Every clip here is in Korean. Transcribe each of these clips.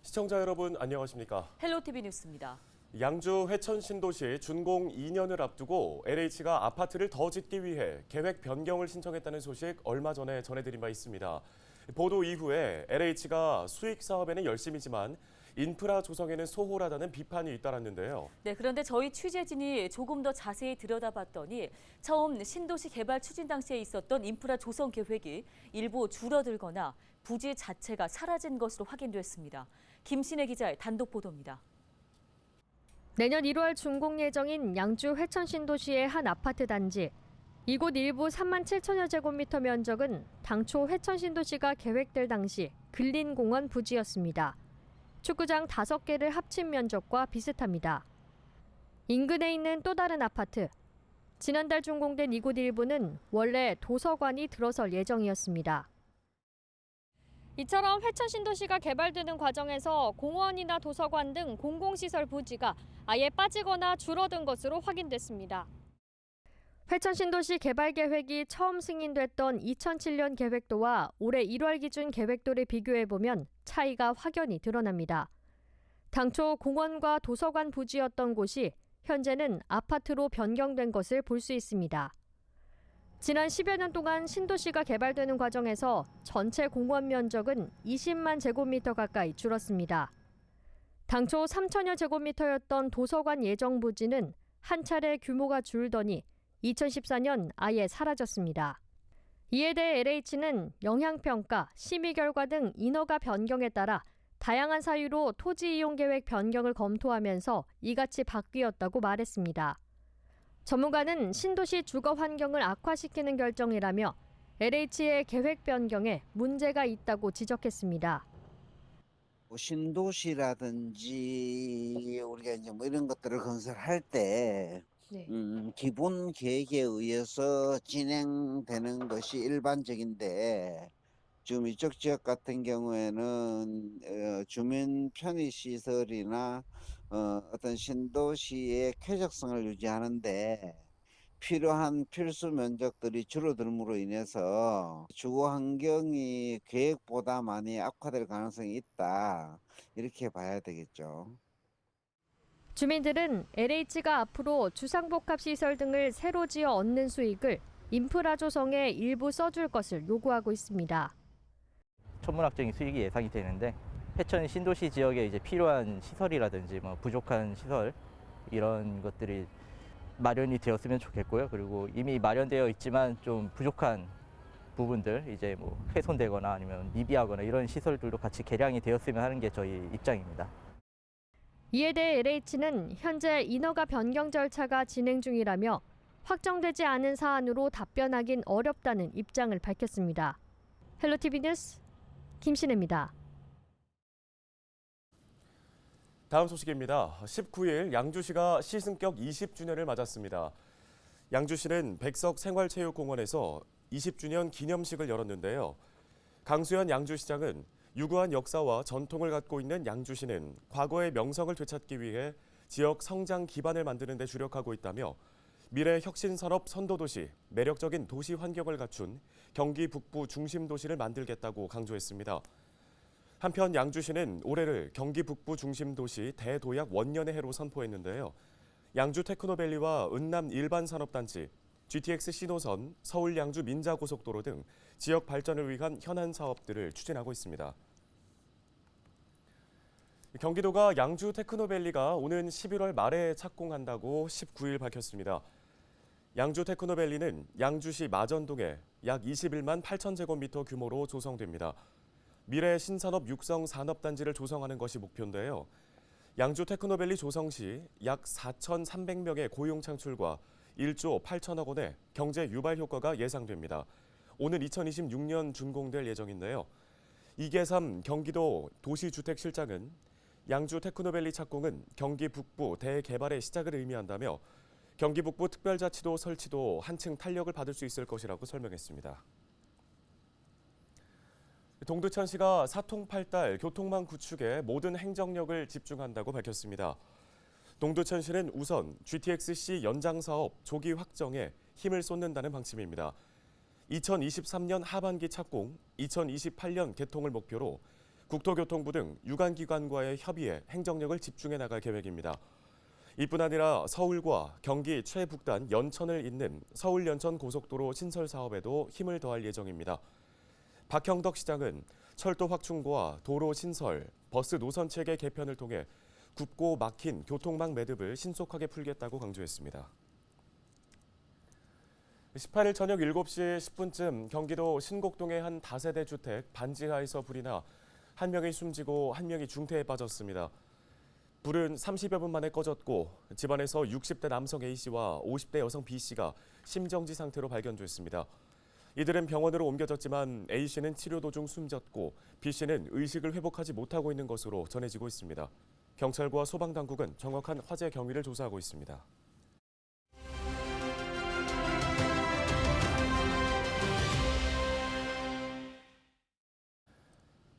시청자 여러분 안녕하십니까? 헬로티비 뉴스입니다. 양주 회천 신도시 준공 2년을 앞두고 LH가 아파트를 더 짓기 위해 계획 변경을 신청했다는 소식 얼마 전에 전해드린 바 있습니다. 보도 이후에 LH가 수익 사업에는 열심이지만 인프라 조성에는 소홀하다는 비판이 잇따랐는데요. 네, 그런데 저희 취재진이 조금 더 자세히 들여다봤더니 처음 신도시 개발 추진 당시에 있었던 인프라 조성 계획이 일부 줄어들거나 부지 자체가 사라진 것으로 확인됐습니다. 김신혜 기자의 단독 보도입니다. 내년 1월 준공 예정인 양주 회천 신도시의 한 아파트 단지. 이곳 일부 3만 7천여 제곱미터 면적은 당초 회천 신도시가 계획될 당시 근린공원 부지였습니다. 축구장 5개를 합친 면적과 비슷합니다. 인근에 있는 또 다른 아파트. 지난달 준공된 이곳 일부는 원래 도서관이 들어설 예정이었습니다. 이처럼 회천 신도시가 개발되는 과정에서 공원이나 도서관 등 공공시설 부지가 아예 빠지거나 줄어든 것으로 확인됐습니다. 회천 신도시 개발 계획이 처음 승인됐던 2007년 계획도와 올해 1월 기준 계획도를 비교해보면 차이가 확연히 드러납니다. 당초 공원과 도서관 부지였던 곳이 현재는 아파트로 변경된 것을 볼 수 있습니다. 지난 10여 년 동안 신도시가 개발되는 과정에서 전체 공원 면적은 20만 제곱미터 가까이 줄었습니다. 당초 3천여 제곱미터였던 도서관 예정 부지는 한 차례 규모가 줄더니 2014년 아예 사라졌습니다. 이에 대해 LH는 영향평가, 심의 결과 등 인허가 변경에 따라 다양한 사유로 토지 이용 계획 변경을 검토하면서 이같이 바뀌었다고 말했습니다. 전문가는 신도시 주거 환경을 악화시키는 결정이라며 LH의 계획 변경에 문제가 있다고 지적했습니다. 신도시라든지 우리가 이제 뭐 이런 것들을 건설할 때 기본 계획에 의해서 진행되는 것이 일반적인데 지금 이쪽 지역 같은 경우에는 주민 편의 시설이나 어떤 신도시의 쾌적성을 유지하는데 필요한 필수 면적들이 줄어들므로 인해서 주거 환경이 계획보다 많이 악화될 가능성이 있다. 이렇게 봐야 되겠죠. 주민들은 LH가 앞으로 주상복합시설 등을 새로 지어 얻는 수익을 인프라 조성에 일부 써줄 것을 요구하고 있습니다. 천문학적인 수익이 예상이 되는데 회천 신도시 지역에 이제 필요한 시설이라든지 뭐 부족한 시설 이런 것들이 마련이 되었으면 좋겠고요. 그리고 이미 마련되어 있지만 좀 부족한 부분들 이제 뭐 훼손되거나 아니면 미비하거나 이런 시설들도 같이 개량이 되었으면 하는 게 저희 입장입니다. 이에 대해 LH는 현재 인허가 변경 절차가 진행 중이라며 확정되지 않은 사안으로 답변하긴 어렵다는 입장을 밝혔습니다. 헬로티비 뉴스 김신혜입니다. 다음 소식입니다. 19일 양주시가 시승격 20주년을 맞았습니다. 양주시는 백석 생활체육공원에서 20주년 기념식을 열었는데요. 강수현 양주시장은 유구한 역사와 전통을 갖고 있는 양주시는 과거의 명성을 되찾기 위해 지역 성장 기반을 만드는 데 주력하고 있다며 미래 혁신산업 선도도시, 매력적인 도시 환경을 갖춘 경기 북부 중심도시를 만들겠다고 강조했습니다. 한편 양주시는 올해를 경기 북부 중심도시 대도약 원년의 해로 선포했는데요. 양주 테크노밸리와 은남 일반산업단지, GTX 신호선, 서울 양주 민자고속도로 등 지역 발전을 위한 현안 사업들을 추진하고 있습니다. 경기도가 양주 테크노밸리가 오는 11월 말에 착공한다고 19일 밝혔습니다. 양주 테크노밸리는 양주시 마전동에 약 21만 8천 제곱미터 규모로 조성됩니다. 미래 신산업 육성 산업단지를 조성하는 것이 목표인데요. 양주 테크노밸리 조성 시 약 4,300명의 고용 창출과 1조 8천억 원의 경제 유발 효과가 예상됩니다. 오는 2026년 준공될 예정인데요. 이계삼 경기도 도시주택실장은 양주 테크노밸리 착공은 경기 북부 대개발의 시작을 의미한다며 경기 북부 특별자치도 설치도 한층 탄력을 받을 수 있을 것이라고 설명했습니다. 동두천시가 사통팔달 교통망 구축에 모든 행정력을 집중한다고 밝혔습니다. 동두천시는 우선 GTX-C 연장 사업 조기 확정에 힘을 쏟는다는 방침입니다. 2023년 하반기 착공, 2028년 개통을 목표로 국토교통부 등 유관기관과의 협의에 행정력을 집중해 나갈 계획입니다. 이뿐 아니라 서울과 경기 최북단 연천을 잇는 서울-연천 고속도로 신설 사업에도 힘을 더할 예정입니다. 박형덕 시장은 철도 확충과 도로 신설, 버스 노선 체계 개편을 통해 굽고 막힌 교통망 매듭을 신속하게 풀겠다고 강조했습니다. 18일 저녁 7시 10분쯤 경기도 신곡동의 한 다세대 주택 반지하에서 불이 나 한 명이 숨지고 한 명이 중태에 빠졌습니다. 불은 30여 분 만에 꺼졌고 집안에서 60대 남성 A씨와 50대 여성 B씨가 심정지 상태로 발견됐습니다. 이들은 병원으로 옮겨졌지만 A씨는 치료 도중 숨졌고 B씨는 의식을 회복하지 못하고 있는 것으로 전해지고 있습니다. 경찰과 소방당국은 정확한 화재 경위를 조사하고 있습니다.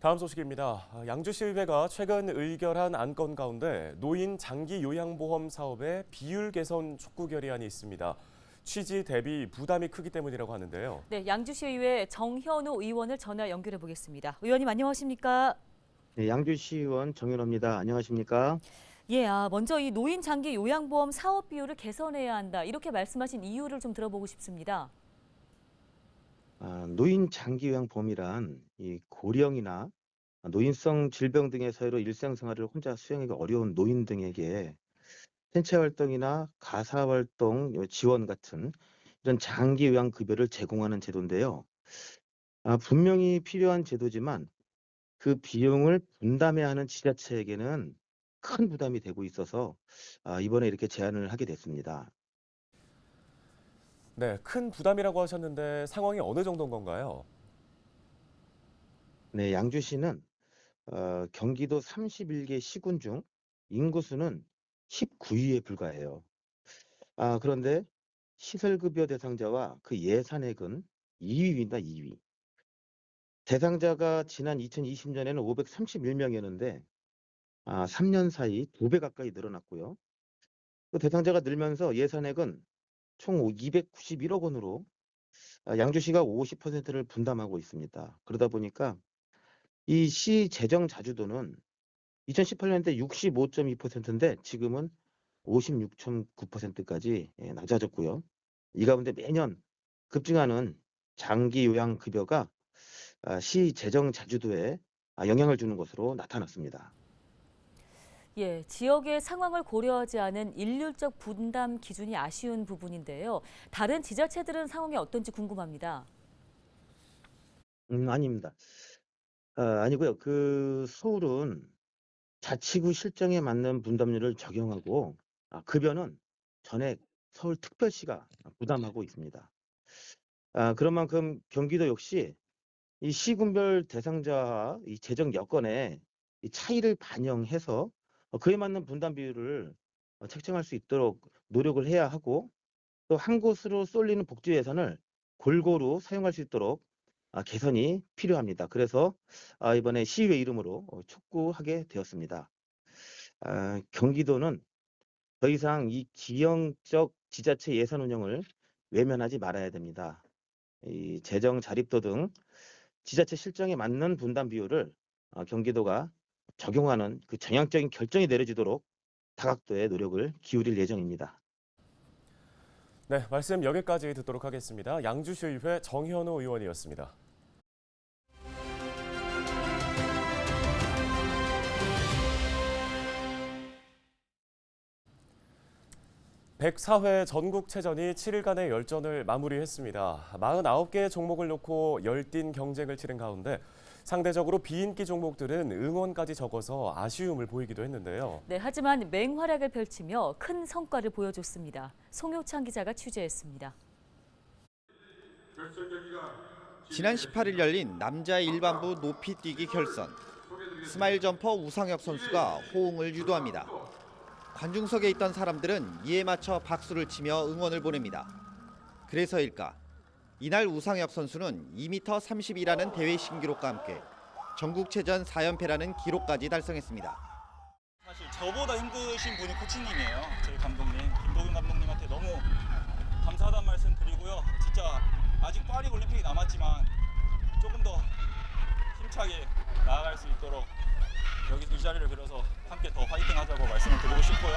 다음 소식입니다. 양주시의회가 최근 의결한 안건 가운데 노인 장기 요양보험 사업의 비율 개선 촉구 결의안이 있습니다. 취지 대비 부담이 크기 때문이라고 하는데요. 네, 양주시의회 정현우 의원을 전화 연결해 보겠습니다. 의원님 안녕하십니까? 네, 양주시의원 정현호입니다. 안녕하십니까? 예, 먼저 이 노인 장기 요양보험 사업 비율을 개선해야 한다. 이렇게 말씀하신 이유를 좀 들어보고 싶습니다. 노인 장기요양보험이란 이 고령이나 노인성 질병 등의 사유로 일상생활을 혼자 수행하기 어려운 노인 등에게 생체 활동이나 가사 활동 지원 같은 이런 장기 요양 급여를 제공하는 제도인데요. 분명히 필요한 제도지만 그 비용을 분담해야 하는 지자체에게는 큰 부담이 되고 있어서 이번에 이렇게 제안을 하게 됐습니다. 네, 큰 부담이라고 하셨는데 상황이 어느 정도인 건가요? 네, 양주시는 경기도 31개 시군 중 인구수는 19위에 불과해요. 그런데 시설급여 대상자와 그 예산액은 2위입니다, 2위. 대상자가 지난 2020년에는 531명이었는데 3년 사이 2배 가까이 늘어났고요. 또 대상자가 늘면서 예산액은 총 291억 원으로 양주시가 50%를 분담하고 있습니다. 그러다 보니까 이 시 재정 자주도는 2018년대 65.2%인데 지금은 56.9%까지 낮아졌고요. 이 가운데 매년 급증하는 장기 요양 급여가 시 재정 자주도에 영향을 주는 것으로 나타났습니다. 예, 지역의 상황을 고려하지 않은 일률적 분담 기준이 아쉬운 부분인데요. 다른 지자체들은 상황이 어떤지 궁금합니다. 아닙니다. 아니고요. 그 서울은 자치구 실정에 맞는 분담률을 적용하고 급여는 전액 서울특별시가 부담하고 있습니다. 그런 만큼 경기도 역시 이 시군별 대상자와 이 재정 여건에 이 차이를 반영해서 그에 맞는 분담 비율을 책정할 수 있도록 노력을 해야 하고 또 한 곳으로 쏠리는 복지 예산을 골고루 사용할 수 있도록 개선이 필요합니다. 그래서 이번에 시의회 이름으로 촉구하게 되었습니다. 경기도는 더 이상 이 지형적 지자체 예산 운영을 외면하지 말아야 됩니다. 이 재정 자립도 등 지자체 실정에 맞는 분담 비율을 경기도가 적용하는 그 전향적인 결정이 내려지도록 다각도의 노력을 기울일 예정입니다. 네, 말씀 여기까지 듣도록 하겠습니다. 양주시의회 정현우 의원이었습니다. (104회) 전국체전이 7일간의 열전을 마무리했습니다. 49개의 종목을 놓고 열띤 경쟁을 치른 가운데 상대적으로 비인기 종목들은 응원까지 적어서 아쉬움을 보이기도 했는데요. 네, 하지만 맹활약을 펼치며 큰 성과를 보여줬습니다. 송효창 기자가 취재했습니다. 지난 18일 열린 남자 일반부 높이뛰기 결선. 스마일 점퍼 우상혁 선수가 호응을 유도합니다. 관중석에 있던 사람들은 이에 맞춰 박수를 치며 응원을 보냅니다. 그래서일까? 이날 우상혁 선수는 2m32라는 대회 신기록과 함께 전국체전 4연패라는 기록까지 달성했습니다. 사실 저보다 힘드신 분이 코치님이에요. 저희 감독님, 김도균 감독님한테 너무 감사하다는 말씀 드리고요. 진짜 아직 파리 올림픽이 남았지만 조금 더 힘차게 나아갈 수 있도록 여기 이 자리를 빌어서 함께 더 화이팅하자고 말씀을 드리고 싶고요.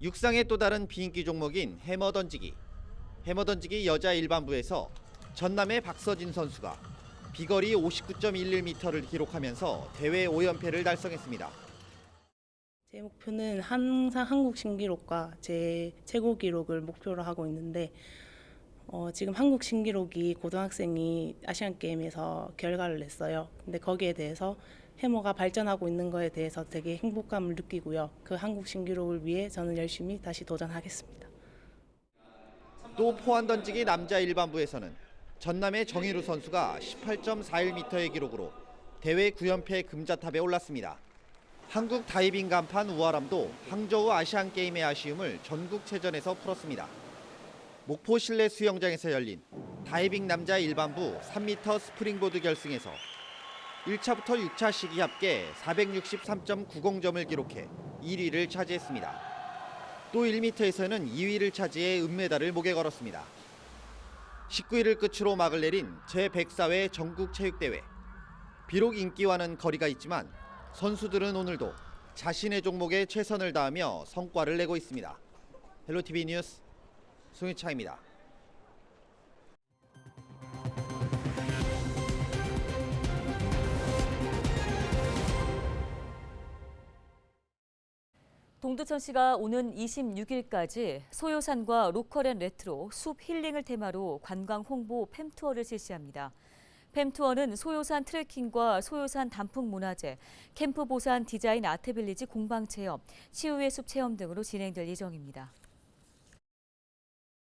육상의 또 다른 비인기 종목인 해머 던지기. 해머 던지기 여자 일반부에서 전남의 박서진 선수가 비거리 59.11m를 기록하면서 대회 5연패를 달성했습니다. 제 목표는 항상 한국 신기록과 제 최고 기록을 목표로 하고 있는데 지금 한국 신기록이 고등학생이 아시안게임에서 결과를 냈어요. 근데 거기에 대해서 해머가 발전하고 있는 거에 대해서 되게 행복감을 느끼고요. 그 한국 신기록을 위해 저는 열심히 다시 도전하겠습니다. 또 포환 던지기 남자 일반부에서는 전남의 정희루 선수가 18.41m의 기록으로 대회 9연패 금자탑에 올랐습니다. 한국 다이빙 간판 우아람도 항저우 아시안게임의 아쉬움을 전국체전에서 풀었습니다. 목포 실내 수영장에서 열린 다이빙 남자 일반부 3m 스프링보드 결승에서 1차부터 6차 시기 합계 463.90점을 기록해 1위를 차지했습니다. 또 1m에서는 2위를 차지해 은메달을 목에 걸었습니다. 19일을 끝으로 막을 내린 제104회 전국체육대회. 비록 인기와는 거리가 있지만 선수들은 오늘도 자신의 종목에 최선을 다하며 성과를 내고 있습니다. 헬로티비 뉴스 송희창입니다. 동두천시가 오는 26일까지 소요산과 로컬 앤 레트로 숲 힐링을 테마로 관광 홍보 팸투어를 실시합니다. 팸투어는 소요산 트레킹과 소요산 단풍 문화재, 캠프 보산 디자인 아트빌리지 공방 체험, 치유의 숲 체험 등으로 진행될 예정입니다.